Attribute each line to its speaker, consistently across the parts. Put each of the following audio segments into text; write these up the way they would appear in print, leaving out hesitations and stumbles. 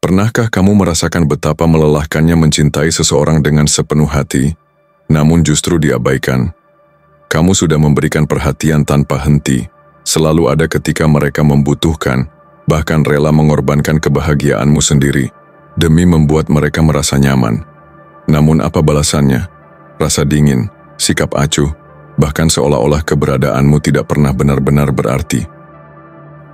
Speaker 1: Pernahkah kamu merasakan betapa melelahkannya mencintai seseorang dengan sepenuh hati, namun justru diabaikan? Kamu sudah memberikan perhatian tanpa henti, selalu ada ketika mereka membutuhkan, bahkan rela mengorbankan kebahagiaanmu sendiri, demi membuat mereka merasa nyaman. Namun apa balasannya? Rasa dingin, sikap acuh, bahkan seolah-olah keberadaanmu tidak pernah benar-benar berarti.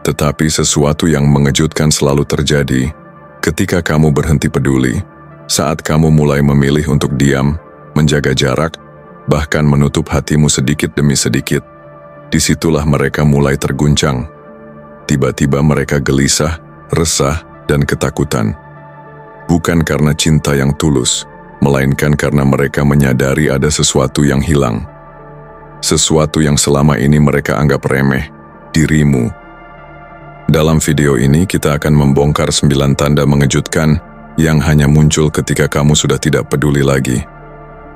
Speaker 1: Tetapi sesuatu yang mengejutkan selalu terjadi ketika kamu berhenti peduli, saat kamu mulai memilih untuk diam, menjaga jarak, bahkan menutup hatimu sedikit demi sedikit. Disitulah mereka mulai terguncang. Tiba-tiba mereka gelisah, resah, dan ketakutan. Bukan karena cinta yang tulus, melainkan karena mereka menyadari ada sesuatu yang hilang. Sesuatu yang selama ini mereka anggap remeh, dirimu. Dalam video ini kita akan membongkar 9 tanda mengejutkan yang hanya muncul ketika kamu sudah tidak peduli lagi.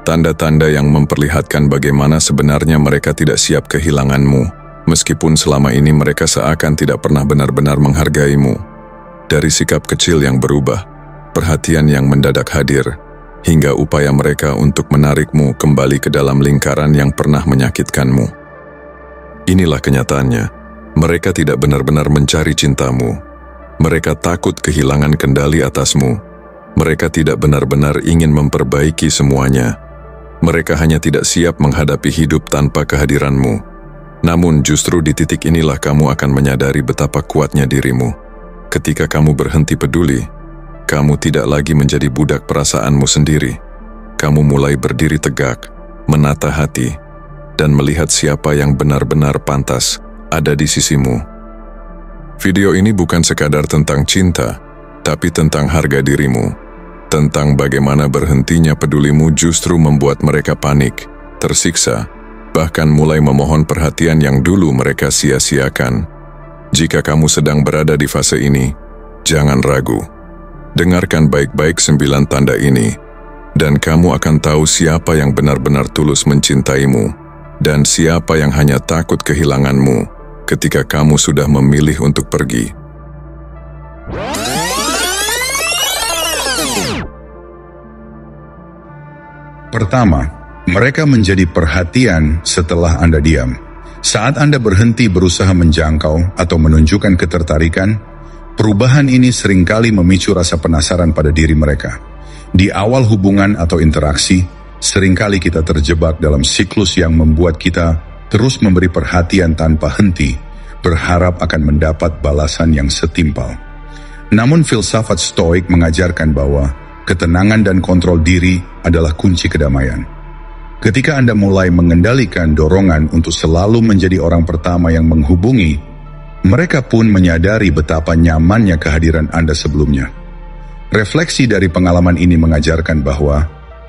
Speaker 1: Tanda-tanda yang memperlihatkan bagaimana sebenarnya mereka tidak siap kehilanganmu, meskipun selama ini mereka seakan tidak pernah benar-benar menghargaimu. Dari sikap kecil yang berubah, perhatian yang mendadak hadir, hingga upaya mereka untuk menarikmu kembali ke dalam lingkaran yang pernah menyakitkanmu. Inilah kenyataannya. Mereka tidak benar-benar mencari cintamu. Mereka takut kehilangan kendali atasmu. Mereka tidak benar-benar ingin memperbaiki semuanya. Mereka hanya tidak siap menghadapi hidup tanpa kehadiranmu. Namun justru di titik inilah kamu akan menyadari betapa kuatnya dirimu. Ketika kamu berhenti peduli, kamu tidak lagi menjadi budak perasaanmu sendiri. Kamu mulai berdiri tegak, menata hati, dan melihat siapa yang benar-benar pantas ada di sisimu. Video ini bukan sekadar tentang cinta, tapi tentang harga dirimu, tentang bagaimana berhentinya pedulimu justru membuat mereka panik, tersiksa, bahkan mulai memohon perhatian yang dulu mereka sia-siakan. Jika kamu sedang berada di fase ini, jangan ragu. Dengarkan baik-baik 9 tanda ini, dan kamu akan tahu siapa yang benar-benar tulus mencintaimu, dan siapa yang hanya takut kehilanganmu ketika kamu sudah memilih untuk pergi.
Speaker 2: Pertama, mereka menjadi perhatian setelah Anda diam. Saat Anda berhenti berusaha menjangkau atau menunjukkan ketertarikan, perubahan ini seringkali memicu rasa penasaran pada diri mereka. Di awal hubungan atau interaksi, seringkali kita terjebak dalam siklus yang membuat kita terus memberi perhatian tanpa henti, berharap akan mendapat balasan yang setimpal. Namun filsafat Stoik mengajarkan bahwa ketenangan dan kontrol diri adalah kunci kedamaian. Ketika Anda mulai mengendalikan dorongan untuk selalu menjadi orang pertama yang menghubungi, mereka pun menyadari betapa nyamannya kehadiran Anda sebelumnya. Refleksi dari pengalaman ini mengajarkan bahwa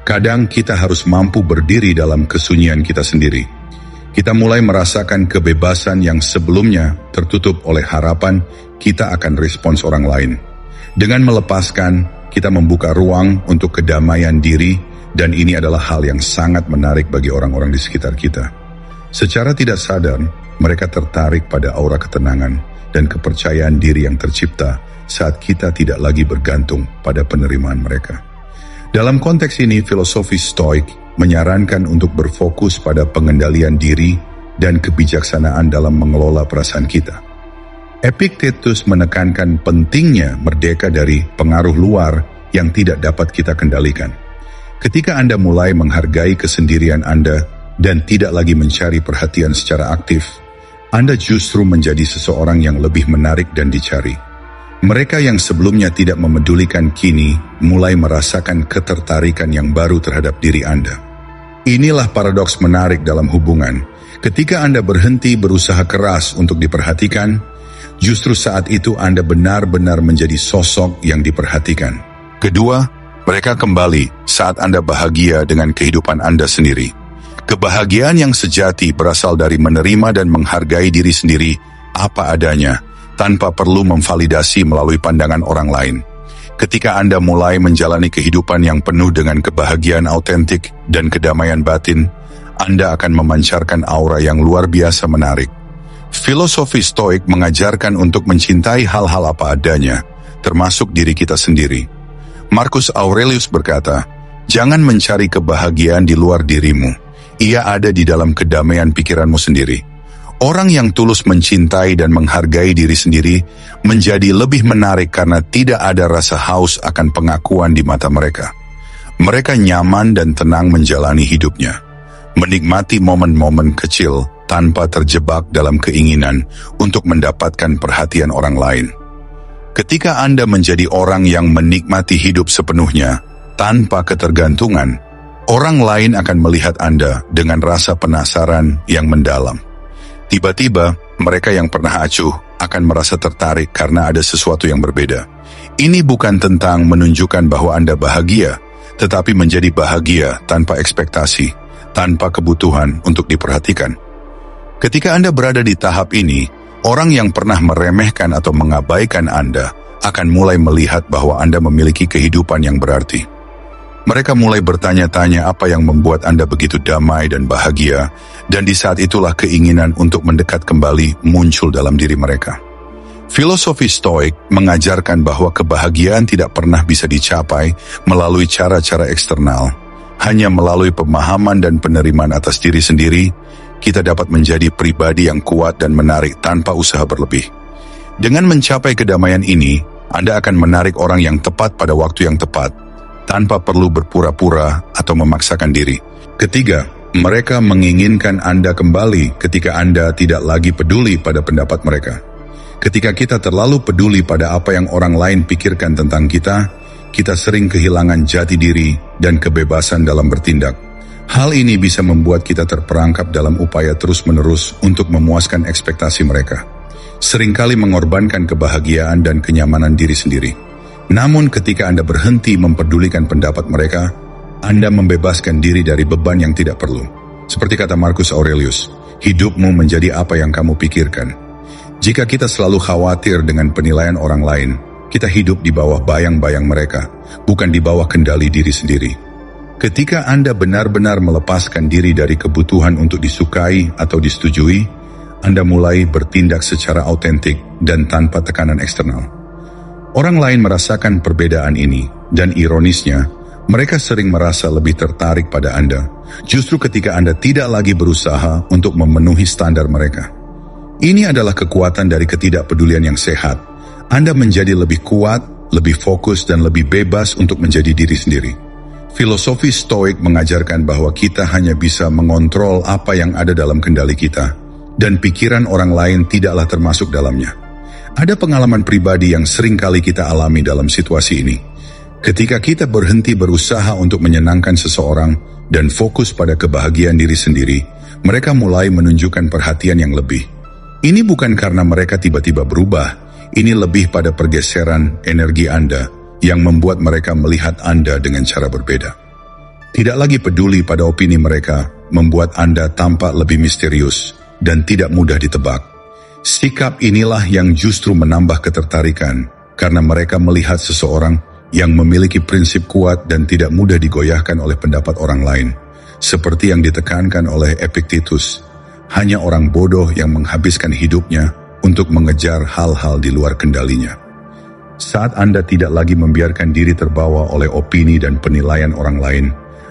Speaker 2: kadang kita harus mampu berdiri dalam kesunyian kita sendiri. Kita mulai merasakan kebebasan yang sebelumnya tertutup oleh harapan kita akan respons orang lain. Dengan melepaskan, kita membuka ruang untuk kedamaian diri, dan ini adalah hal yang sangat menarik bagi orang-orang di sekitar kita. Secara tidak sadar, mereka tertarik pada aura ketenangan dan kepercayaan diri yang tercipta saat kita tidak lagi bergantung pada penerimaan mereka. Dalam konteks ini, filosofi Stoik menyarankan untuk berfokus pada pengendalian diri dan kebijaksanaan dalam mengelola perasaan kita. Epictetus menekankan pentingnya merdeka dari pengaruh luar yang tidak dapat kita kendalikan. Ketika Anda mulai menghargai kesendirian Anda dan tidak lagi mencari perhatian secara aktif, Anda justru menjadi seseorang yang lebih menarik dan dicari. Mereka yang sebelumnya tidak memedulikan kini mulai merasakan ketertarikan yang baru terhadap diri Anda. Inilah paradoks menarik dalam hubungan. Ketika Anda berhenti berusaha keras untuk diperhatikan, justru saat itu Anda benar-benar menjadi sosok yang diperhatikan. Kedua, mereka kembali saat Anda bahagia dengan kehidupan Anda sendiri. Kebahagiaan yang sejati berasal dari menerima dan menghargai diri sendiri apa adanya, tanpa perlu memvalidasi melalui pandangan orang lain. Ketika Anda mulai menjalani kehidupan yang penuh dengan kebahagiaan autentik dan kedamaian batin, Anda akan memancarkan aura yang luar biasa menarik. Filosofi Stoik mengajarkan untuk mencintai hal-hal apa adanya, termasuk diri kita sendiri. Marcus Aurelius berkata, "Jangan mencari kebahagiaan di luar dirimu. Ia ada di dalam kedamaian pikiranmu sendiri." Orang yang tulus mencintai dan menghargai diri sendiri menjadi lebih menarik karena tidak ada rasa haus akan pengakuan di mata mereka. Mereka nyaman dan tenang menjalani hidupnya, menikmati momen-momen kecil tanpa terjebak dalam keinginan untuk mendapatkan perhatian orang lain. Ketika Anda menjadi orang yang menikmati hidup sepenuhnya tanpa ketergantungan, orang lain akan melihat Anda dengan rasa penasaran yang mendalam. Tiba-tiba, mereka yang pernah acuh akan merasa tertarik karena ada sesuatu yang berbeda. Ini bukan tentang menunjukkan bahwa Anda bahagia, tetapi menjadi bahagia tanpa ekspektasi, tanpa kebutuhan untuk diperhatikan. Ketika Anda berada di tahap ini, orang yang pernah meremehkan atau mengabaikan Anda akan mulai melihat bahwa Anda memiliki kehidupan yang berarti. Mereka mulai bertanya-tanya apa yang membuat Anda begitu damai dan bahagia, dan di saat itulah keinginan untuk mendekat kembali muncul dalam diri mereka. Filosofi Stoik mengajarkan bahwa kebahagiaan tidak pernah bisa dicapai melalui cara-cara eksternal. Hanya melalui pemahaman dan penerimaan atas diri sendiri, kita dapat menjadi pribadi yang kuat dan menarik tanpa usaha berlebih. Dengan mencapai kedamaian ini, Anda akan menarik orang yang tepat pada waktu yang tepat, tanpa perlu berpura-pura atau memaksakan diri. Ketiga, mereka menginginkan Anda kembali ketika Anda tidak lagi peduli pada pendapat mereka. Ketika kita terlalu peduli pada apa yang orang lain pikirkan tentang kita, kita sering kehilangan jati diri dan kebebasan dalam bertindak. Hal ini bisa membuat kita terperangkap dalam upaya terus-menerus untuk memuaskan ekspektasi mereka. Seringkali mengorbankan kebahagiaan dan kenyamanan diri sendiri. Namun ketika Anda berhenti mempedulikan pendapat mereka, Anda membebaskan diri dari beban yang tidak perlu. Seperti kata Marcus Aurelius, hidupmu menjadi apa yang kamu pikirkan. Jika kita selalu khawatir dengan penilaian orang lain, kita hidup di bawah bayang-bayang mereka, bukan di bawah kendali diri sendiri. Ketika Anda benar-benar melepaskan diri dari kebutuhan untuk disukai atau disetujui, Anda mulai bertindak secara autentik dan tanpa tekanan eksternal. Orang lain merasakan perbedaan ini, dan ironisnya, mereka sering merasa lebih tertarik pada Anda, justru ketika Anda tidak lagi berusaha untuk memenuhi standar mereka. Ini adalah kekuatan dari ketidakpedulian yang sehat. Anda menjadi lebih kuat, lebih fokus, dan lebih bebas untuk menjadi diri sendiri. Filosofi Stoik mengajarkan bahwa kita hanya bisa mengontrol apa yang ada dalam kendali kita, dan pikiran orang lain tidaklah termasuk dalamnya. Ada pengalaman pribadi yang sering kali kita alami dalam situasi ini. Ketika kita berhenti berusaha untuk menyenangkan seseorang dan fokus pada kebahagiaan diri sendiri, mereka mulai menunjukkan perhatian yang lebih. Ini bukan karena mereka tiba-tiba berubah, ini lebih pada pergeseran energi Anda yang membuat mereka melihat Anda dengan cara berbeda. Tidak lagi peduli pada opini mereka, membuat Anda tampak lebih misterius dan tidak mudah ditebak. Sikap inilah yang justru menambah ketertarikan, karena mereka melihat seseorang yang memiliki prinsip kuat dan tidak mudah digoyahkan oleh pendapat orang lain. Seperti yang ditekankan oleh Epictetus, hanya orang bodoh yang menghabiskan hidupnya untuk mengejar hal-hal di luar kendalinya. Saat Anda tidak lagi membiarkan diri terbawa oleh opini dan penilaian orang lain,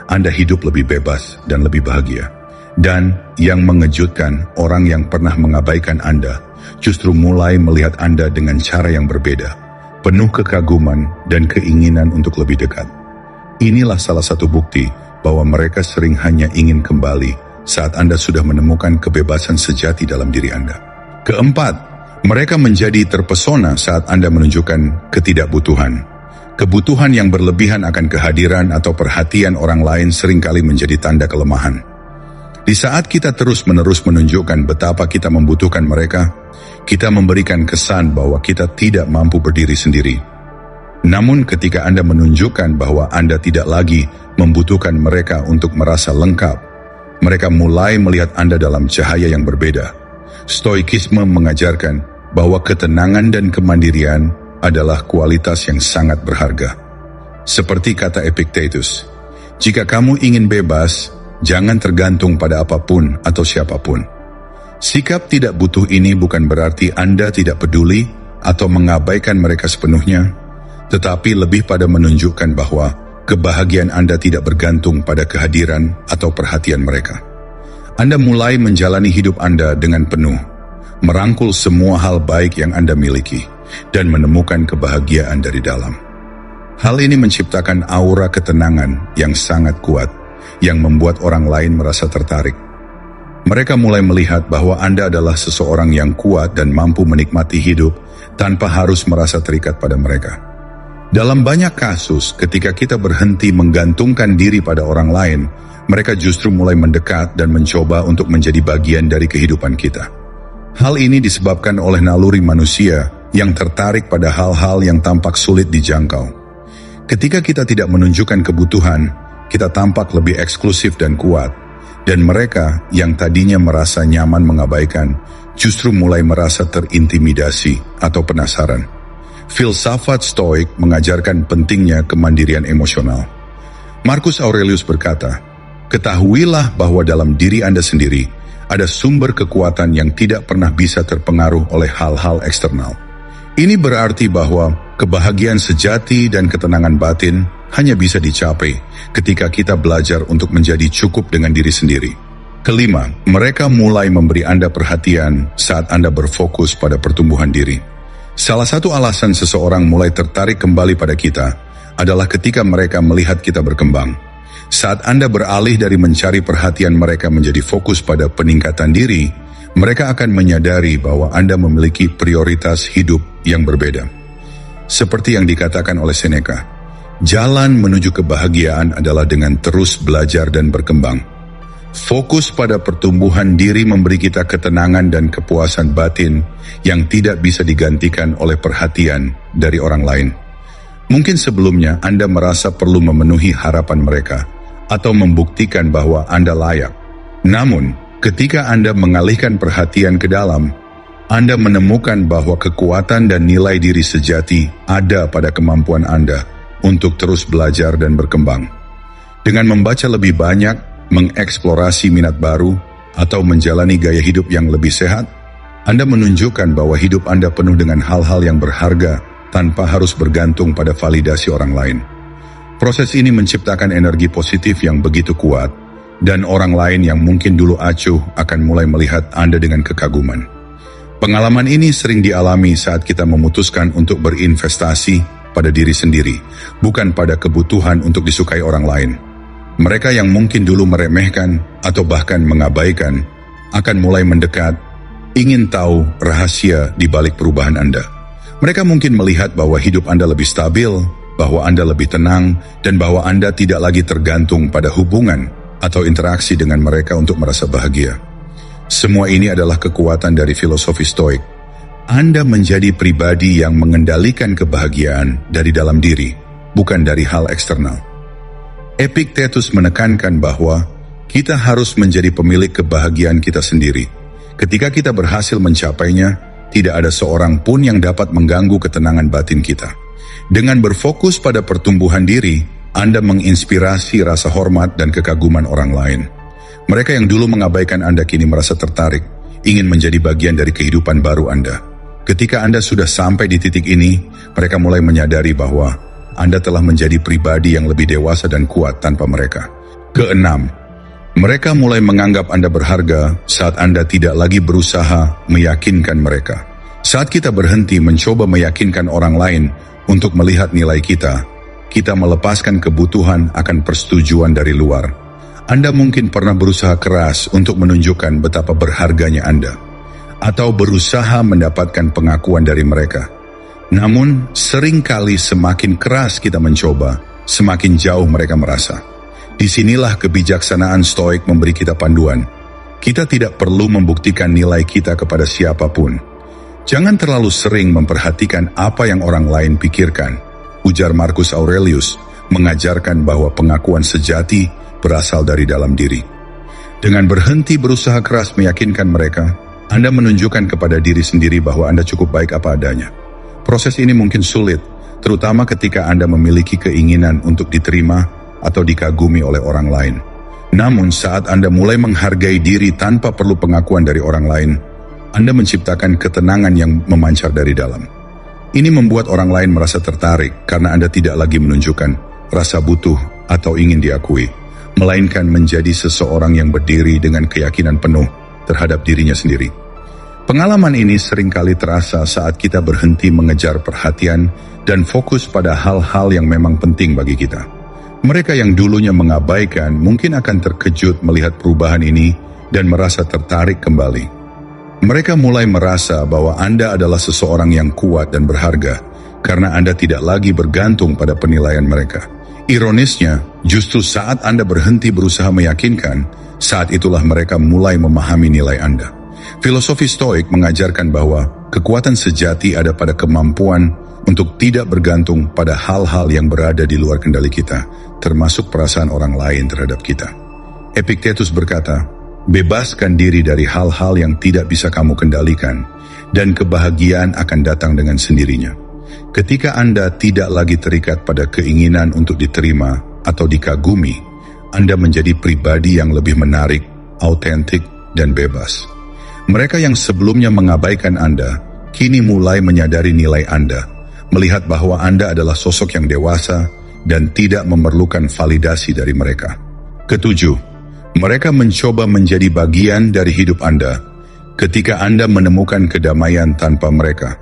Speaker 2: Anda hidup lebih bebas dan lebih bahagia. Dan yang mengejutkan, orang yang pernah mengabaikan Anda justru mulai melihat Anda dengan cara yang berbeda, penuh kekaguman dan keinginan untuk lebih dekat. Inilah salah satu bukti bahwa mereka sering hanya ingin kembali saat Anda sudah menemukan kebebasan sejati dalam diri Anda. Keempat, mereka menjadi terpesona saat Anda menunjukkan ketidakbutuhan. Kebutuhan yang berlebihan akan kehadiran atau perhatian orang lain seringkali menjadi tanda kelemahan. Di saat kita terus-menerus menunjukkan betapa kita membutuhkan mereka, kita memberikan kesan bahwa kita tidak mampu berdiri sendiri. Namun ketika Anda menunjukkan bahwa Anda tidak lagi membutuhkan mereka untuk merasa lengkap, mereka mulai melihat Anda dalam cahaya yang berbeda. Stoikisme mengajarkan bahwa ketenangan dan kemandirian adalah kualitas yang sangat berharga. Seperti kata Epictetus, jika kamu ingin bebas, jangan tergantung pada apapun atau siapapun. Sikap tidak butuh ini bukan berarti Anda tidak peduli atau mengabaikan mereka sepenuhnya, tetapi lebih pada menunjukkan bahwa kebahagiaan Anda tidak bergantung pada kehadiran atau perhatian mereka. Anda mulai menjalani hidup Anda dengan penuh, merangkul semua hal baik yang Anda miliki, dan menemukan kebahagiaan dari dalam. Hal ini menciptakan aura ketenangan yang sangat kuat, yang membuat orang lain merasa tertarik. Mereka mulai melihat bahwa Anda adalah seseorang yang kuat dan mampu menikmati hidup tanpa harus merasa terikat pada mereka. Dalam banyak kasus, ketika kita berhenti menggantungkan diri pada orang lain, mereka justru mulai mendekat dan mencoba untuk menjadi bagian dari kehidupan kita. Hal ini disebabkan oleh naluri manusia yang tertarik pada hal-hal yang tampak sulit dijangkau. Ketika kita tidak menunjukkan kebutuhan, kita tampak lebih eksklusif dan kuat. Dan mereka yang tadinya merasa nyaman mengabaikan, justru mulai merasa terintimidasi atau penasaran. Filsafat Stoik mengajarkan pentingnya kemandirian emosional. Marcus Aurelius berkata, "Ketahuilah bahwa dalam diri Anda sendiri ada sumber kekuatan yang tidak pernah bisa terpengaruh oleh hal-hal eksternal." Ini berarti bahwa kebahagiaan sejati dan ketenangan batin hanya bisa dicapai ketika kita belajar untuk menjadi cukup dengan diri sendiri. Kelima, mereka mulai memberi Anda perhatian saat Anda berfokus pada pertumbuhan diri. Salah satu alasan seseorang mulai tertarik kembali pada kita adalah ketika mereka melihat kita berkembang. Saat Anda beralih dari mencari perhatian mereka menjadi fokus pada peningkatan diri, mereka akan menyadari bahwa Anda memiliki prioritas hidup yang berbeda. Seperti yang dikatakan oleh Seneca, jalan menuju kebahagiaan adalah dengan terus belajar dan berkembang. Fokus pada pertumbuhan diri memberi kita ketenangan dan kepuasan batin yang tidak bisa digantikan oleh perhatian dari orang lain. Mungkin sebelumnya Anda merasa perlu memenuhi harapan mereka atau membuktikan bahwa Anda layak. Namun, ketika Anda mengalihkan perhatian ke dalam, Anda menemukan bahwa kekuatan dan nilai diri sejati ada pada kemampuan Anda untuk terus belajar dan berkembang. Dengan membaca lebih banyak, mengeksplorasi minat baru, atau menjalani gaya hidup yang lebih sehat, Anda menunjukkan bahwa hidup Anda penuh dengan hal-hal yang berharga tanpa harus bergantung pada validasi orang lain. Proses ini menciptakan energi positif yang begitu kuat, dan orang lain yang mungkin dulu acuh akan mulai melihat Anda dengan kekaguman. Pengalaman ini sering dialami saat kita memutuskan untuk berinvestasi pada diri sendiri, bukan pada kebutuhan untuk disukai orang lain. Mereka yang mungkin dulu meremehkan atau bahkan mengabaikan akan mulai mendekat, ingin tahu rahasia di balik perubahan Anda. Mereka mungkin melihat bahwa hidup Anda lebih stabil, bahwa Anda lebih tenang, dan bahwa Anda tidak lagi tergantung pada hubungan atau interaksi dengan mereka untuk merasa bahagia. Semua ini adalah kekuatan dari filosofi Stoik. Anda menjadi pribadi yang mengendalikan kebahagiaan dari dalam diri, bukan dari hal eksternal. Epictetus menekankan bahwa kita harus menjadi pemilik kebahagiaan kita sendiri. Ketika kita berhasil mencapainya, tidak ada seorang pun yang dapat mengganggu ketenangan batin kita. Dengan berfokus pada pertumbuhan diri, Anda menginspirasi rasa hormat dan kekaguman orang lain. Mereka yang dulu mengabaikan Anda kini merasa tertarik, ingin menjadi bagian dari kehidupan baru Anda. Ketika Anda sudah sampai di titik ini, mereka mulai menyadari bahwa Anda telah menjadi pribadi yang lebih dewasa dan kuat tanpa mereka. Keenam, mereka mulai menganggap Anda berharga saat Anda tidak lagi berusaha meyakinkan mereka. Saat kita berhenti mencoba meyakinkan orang lain untuk melihat nilai kita melepaskan kebutuhan akan persetujuan dari luar. Anda mungkin pernah berusaha keras untuk menunjukkan betapa berharganya Anda, atau berusaha mendapatkan pengakuan dari mereka. Namun, seringkali semakin keras kita mencoba, semakin jauh mereka merasa. Disinilah kebijaksanaan Stoik memberi kita panduan. Kita tidak perlu membuktikan nilai kita kepada siapapun. Jangan terlalu sering memperhatikan apa yang orang lain pikirkan, ujar Marcus Aurelius, mengajarkan bahwa pengakuan sejati berasal dari dalam diri. Dengan berhenti berusaha keras meyakinkan mereka, Anda menunjukkan kepada diri sendiri bahwa Anda cukup baik apa adanya. Proses ini mungkin sulit, terutama ketika Anda memiliki keinginan untuk diterima atau dikagumi oleh orang lain. Namun saat Anda mulai menghargai diri tanpa perlu pengakuan dari orang lain, Anda menciptakan ketenangan yang memancar dari dalam. Ini membuat orang lain merasa tertarik karena Anda tidak lagi menunjukkan rasa butuh atau ingin diakui, melainkan menjadi seseorang yang berdiri dengan keyakinan penuh terhadap dirinya sendiri. Pengalaman ini seringkali terasa saat kita berhenti mengejar perhatian dan fokus pada hal-hal yang memang penting bagi kita. Mereka yang dulunya mengabaikan mungkin akan terkejut melihat perubahan ini dan merasa tertarik kembali. Mereka mulai merasa bahwa Anda adalah seseorang yang kuat dan berharga karena Anda tidak lagi bergantung pada penilaian mereka. Ironisnya, justru saat Anda berhenti berusaha meyakinkan, saat itulah mereka mulai memahami nilai Anda. Filosofi Stoik mengajarkan bahwa kekuatan sejati ada pada kemampuan untuk tidak bergantung pada hal-hal yang berada di luar kendali kita, termasuk perasaan orang lain terhadap kita. Epictetus berkata, bebaskan diri dari hal-hal yang tidak bisa kamu kendalikan, dan kebahagiaan akan datang dengan sendirinya. Ketika Anda tidak lagi terikat pada keinginan untuk diterima atau dikagumi, Anda menjadi pribadi yang lebih menarik, autentik, dan bebas. Mereka yang sebelumnya mengabaikan Anda, kini mulai menyadari nilai Anda, melihat bahwa Anda adalah sosok yang dewasa dan tidak memerlukan validasi dari mereka. Ketujuh, mereka mencoba menjadi bagian dari hidup Anda ketika Anda menemukan kedamaian tanpa mereka.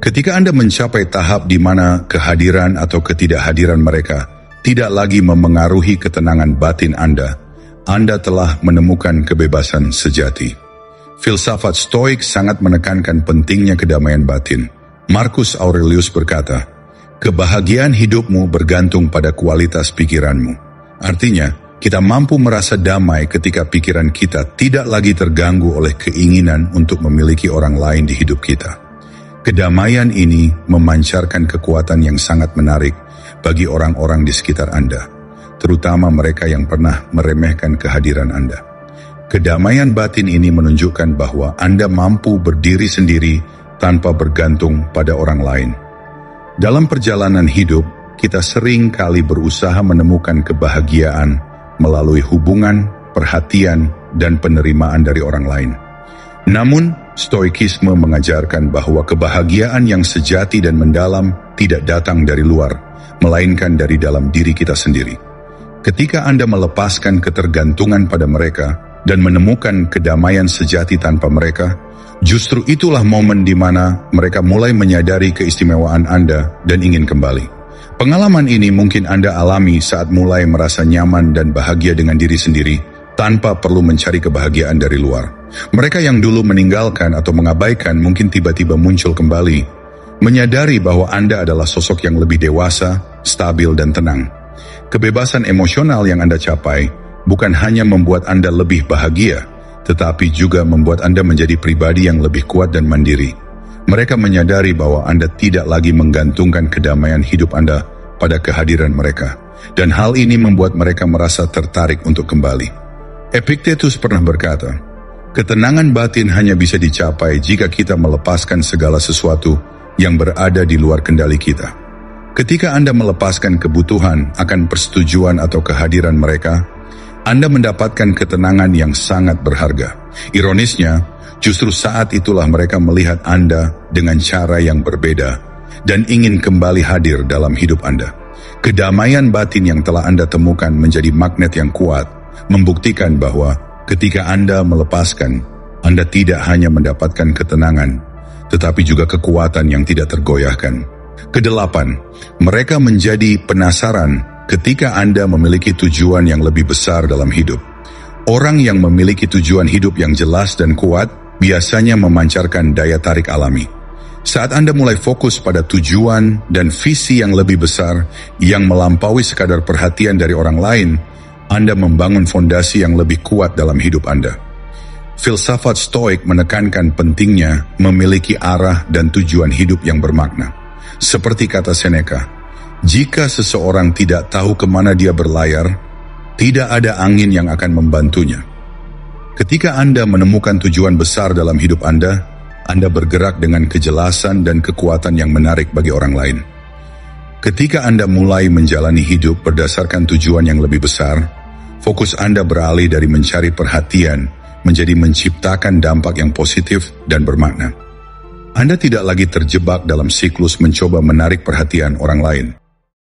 Speaker 2: Ketika Anda mencapai tahap di mana kehadiran atau ketidakhadiran mereka tidak lagi memengaruhi ketenangan batin Anda telah menemukan kebebasan sejati. Filsafat Stoik sangat menekankan pentingnya kedamaian batin. Marcus Aurelius berkata, kebahagiaan hidupmu bergantung pada kualitas pikiranmu. Artinya, kita mampu merasa damai ketika pikiran kita tidak lagi terganggu oleh keinginan untuk memiliki orang lain di hidup kita. Kedamaian ini memancarkan kekuatan yang sangat menarik bagi orang-orang di sekitar Anda, terutama mereka yang pernah meremehkan kehadiran Anda. Kedamaian batin ini menunjukkan bahwa Anda mampu berdiri sendiri tanpa bergantung pada orang lain. Dalam perjalanan hidup, kita sering kali berusaha menemukan kebahagiaan melalui hubungan, perhatian, dan penerimaan dari orang lain. Namun, Stoikisme mengajarkan bahwa kebahagiaan yang sejati dan mendalam tidak datang dari luar, melainkan dari dalam diri kita sendiri. Ketika Anda melepaskan ketergantungan pada mereka dan menemukan kedamaian sejati tanpa mereka, justru itulah momen di mana mereka mulai menyadari keistimewaan Anda dan ingin kembali. Pengalaman ini mungkin Anda alami saat mulai merasa nyaman dan bahagia dengan diri sendiri, tanpa perlu mencari kebahagiaan dari luar. Mereka yang dulu meninggalkan atau mengabaikan mungkin tiba-tiba muncul kembali, menyadari bahwa Anda adalah sosok yang lebih dewasa, stabil, dan tenang. Kebebasan emosional yang Anda capai bukan hanya membuat Anda lebih bahagia, tetapi juga membuat Anda menjadi pribadi yang lebih kuat dan mandiri. Mereka menyadari bahwa Anda tidak lagi menggantungkan kedamaian hidup Anda pada kehadiran mereka, dan hal ini membuat mereka merasa tertarik untuk kembali. Epictetus pernah berkata, ketenangan batin hanya bisa dicapai jika kita melepaskan segala sesuatu yang berada di luar kendali kita. Ketika Anda melepaskan kebutuhan akan persetujuan atau kehadiran mereka, Anda mendapatkan ketenangan yang sangat berharga. Ironisnya, justru saat itulah mereka melihat Anda dengan cara yang berbeda dan ingin kembali hadir dalam hidup Anda. Kedamaian batin yang telah Anda temukan menjadi magnet yang kuat, membuktikan bahwa ketika Anda melepaskan, Anda tidak hanya mendapatkan ketenangan, tetapi juga kekuatan yang tidak tergoyahkan. Kedelapan, mereka menjadi penasaran ketika Anda memiliki tujuan yang lebih besar dalam hidup. Orang yang memiliki tujuan hidup yang jelas dan kuat biasanya memancarkan daya tarik alami. Saat Anda mulai fokus pada tujuan dan visi yang lebih besar yang melampaui sekadar perhatian dari orang lain, Anda membangun fondasi yang lebih kuat dalam hidup Anda. Filsafat Stoik menekankan pentingnya memiliki arah dan tujuan hidup yang bermakna. Seperti kata Seneca, jika seseorang tidak tahu kemana dia berlayar, tidak ada angin yang akan membantunya. Ketika Anda menemukan tujuan besar dalam hidup Anda bergerak dengan kejelasan dan kekuatan yang menarik bagi orang lain. Ketika Anda mulai menjalani hidup berdasarkan tujuan yang lebih besar, fokus Anda beralih dari mencari perhatian menjadi menciptakan dampak yang positif dan bermakna. Anda tidak lagi terjebak dalam siklus mencoba menarik perhatian orang lain.